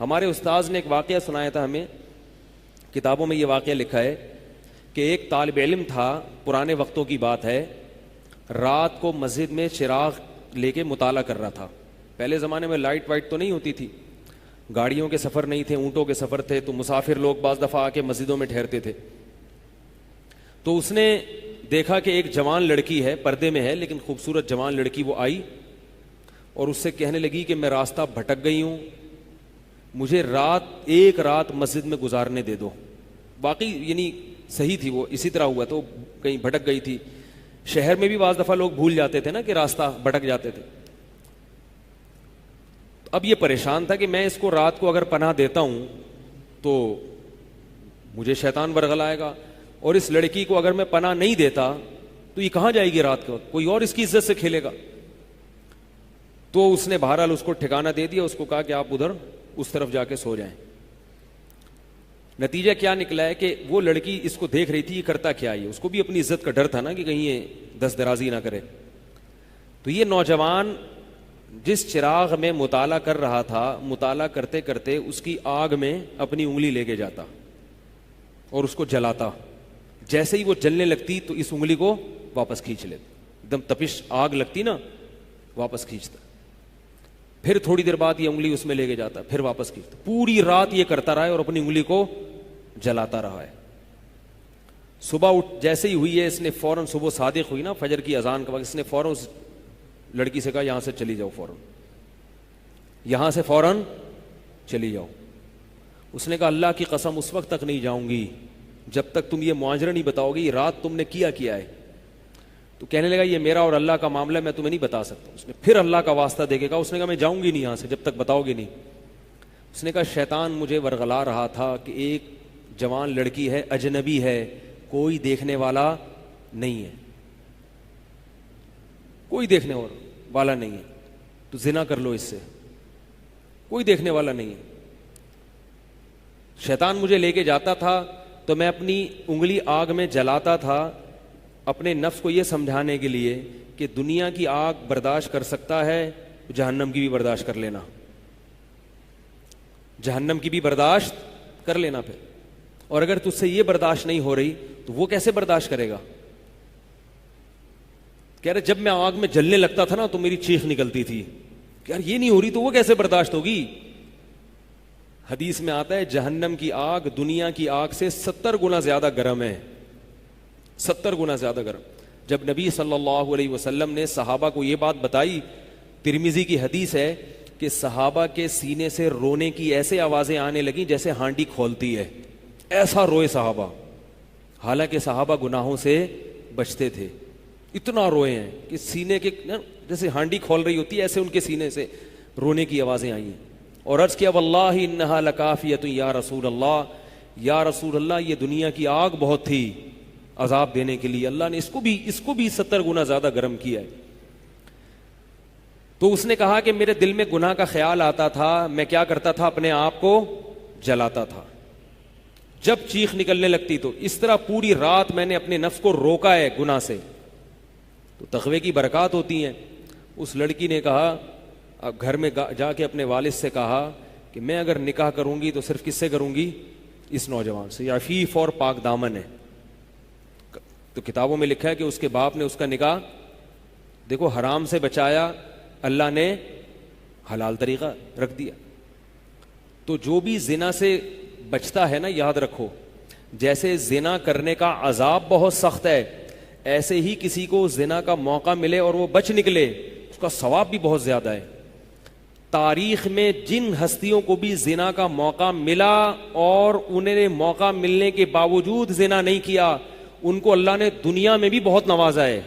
ہمارے استاذ نے ایک واقعہ سنایا تھا ہمیں, کتابوں میں یہ واقعہ لکھا ہے کہ ایک طالب علم تھا, پرانے وقتوں کی بات ہے, رات کو مسجد میں چراغ لے کے مطالعہ کر رہا تھا. پہلے زمانے میں لائٹ وائٹ تو نہیں ہوتی تھی, گاڑیوں کے سفر نہیں تھے, اونٹوں کے سفر تھے, تو مسافر لوگ بعض دفعہ آ کے مسجدوں میں ٹھہرتے تھے. تو اس نے دیکھا کہ ایک جوان لڑکی ہے, پردے میں ہے لیکن خوبصورت جوان لڑکی, وہ آئی اور اس سے کہنے لگی کہ میں راستہ بھٹک گئی ہوں, مجھے ایک رات مسجد میں گزارنے دے دو. باقی یعنی صحیح تھی, وہ اسی طرح ہوا تو کہیں بھٹک گئی تھی. شہر میں بھی بعض دفعہ لوگ بھول جاتے تھے نا کہ راستہ بھٹک جاتے تھے. اب یہ پریشان تھا کہ میں اس کو رات کو اگر پناہ دیتا ہوں تو مجھے شیطان ورغلائے گا, اور اس لڑکی کو اگر میں پناہ نہیں دیتا تو یہ کہاں جائے گی رات کو, کوئی اور اس کی عزت سے کھیلے گا. تو اس نے بہرحال اس کو ٹھکانہ دے دیا, اس کو کہا کہ آپ ادھر اس طرف جا کے سو جائیں. نتیجہ کیا نکلا ہے کہ وہ لڑکی اس کو دیکھ رہی تھی, یہ کرتا کیا ہے, اس کو بھی اپنی عزت کا ڈر تھا نا کہ کہیں یہ دست درازی نہ کرے. تو یہ نوجوان جس چراغ میں مطالعہ کر رہا تھا, مطالعہ کرتے کرتے اس کی آگ میں اپنی انگلی لے کے جاتا اور اس کو جلاتا. جیسے ہی وہ جلنے لگتی تو اس انگلی کو واپس کھینچ لیتا, ایک دم تپش آگ لگتی نا, واپس کھینچتا. پھر تھوڑی دیر بعد یہ انگلی اس میں لے کے جاتا, پھر واپس کھینچتا. پوری رات یہ کرتا رہا ہے اور اپنی انگلی کو جلاتا رہا ہے. صبح جیسے ہی ہوئی ہے, اس نے فوراً, صبح صادق ہوئی نا فجر کی اذان کا وقت, اس نے فوراً اس لڑکی سے کہا یہاں سے چلی جاؤ, فوراً یہاں سے فوراً چلی جاؤ. اس نے کہا اللہ کی قسم اس وقت تک نہیں جاؤں گی جب تک تم یہ معاجرہ نہیں بتاؤ گی رات تم نے کیا ہے. تو کہنے لگا یہ میرا اور اللہ کا معاملہ, میں تمہیں نہیں بتا سکتا. اس نے پھر اللہ کا واسطہ دے کے کہا, اس نے کہا میں جاؤں گی نہیں یہاں سے جب تک بتاؤ گی نہیں. اس نے کہا شیطان مجھے ورغلا رہا تھا کہ ایک جوان لڑکی ہے, اجنبی ہے, کوئی دیکھنے والا نہیں ہے, کوئی دیکھنے والا نہیں ہے, تو زنا کر لو اس سے, کوئی دیکھنے والا نہیں ہے. شیطان مجھے لے کے جاتا تھا تو میں اپنی انگلی آگ میں جلاتا تھا, اپنے نفس کو یہ سمجھانے کے لیے کہ دنیا کی آگ برداشت کر سکتا ہے, جہنم کی بھی برداشت کر لینا, جہنم کی بھی برداشت کر لینا. پھر اور اگر تجھ سے یہ برداشت نہیں ہو رہی تو وہ کیسے برداشت کرے گا. کہہ رہے جب میں آگ میں جلنے لگتا تھا نا تو میری چیخ نکلتی تھی, یار یہ نہیں ہو رہی تو وہ کیسے برداشت ہوگی. حدیث میں آتا ہے جہنم کی آگ دنیا کی آگ سے 70 گنا زیادہ گرم ہے, 70 گنا زیادہ گرم. جب نبی صلی اللہ علیہ وسلم نے صحابہ کو یہ بات بتائی, ترمذی کی حدیث ہے کہ صحابہ کے سینے سے رونے کی ایسے آوازیں آنے لگیں جیسے ہانڈی کھولتی ہے, ایسا روئے صحابہ. حالانکہ صحابہ گناہوں سے بچتے تھے, اتنا روئے ہیں کہ سینے کے جیسے ہانڈی کھول رہی ہوتی ہے ایسے ان کے سینے سے رونے کی آوازیں آئی ہیں. اور عرض کیا واللہ انہا لکافیۃ یا رسول اللہ, یا رسول اللہ یہ دنیا کی آگ بہت تھی عذاب دینے کے لیے, اللہ نے اس کو بھی 70 گنا زیادہ گرم کیا ہے. تو اس نے کہا کہ میرے دل میں گناہ کا خیال آتا تھا, میں کیا کرتا تھا, اپنے آپ کو جلاتا تھا جب چیخ نکلنے لگتی. تو اس طرح پوری رات میں نے اپنے نفس کو روکا ہے گناہ سے. تو تقوی کی برکات ہوتی ہیں. اس لڑکی نے کہا, اب گھر میں جا کے اپنے والد سے کہا کہ میں اگر نکاح کروں گی تو صرف کس سے کروں گی, اس نوجوان سے, عفیف اور پاک دامن ہے. تو کتابوں میں لکھا ہے کہ اس کے باپ نے اس کا نکاح دیکھو حرام سے بچایا, اللہ نے حلال طریقہ رکھ دیا. تو جو بھی زنا سے بچتا ہے نا, یاد رکھو جیسے زنا کرنے کا عذاب بہت سخت ہے, ایسے ہی کسی کو زنا کا موقع ملے اور وہ بچ نکلے اس کا ثواب بھی بہت زیادہ ہے. تاریخ میں جن ہستیوں کو بھی زنا کا موقع ملا اور انہیں موقع ملنے کے باوجود زنا نہیں کیا, ان کو اللہ نے دنیا میں بھی بہت نوازا ہے.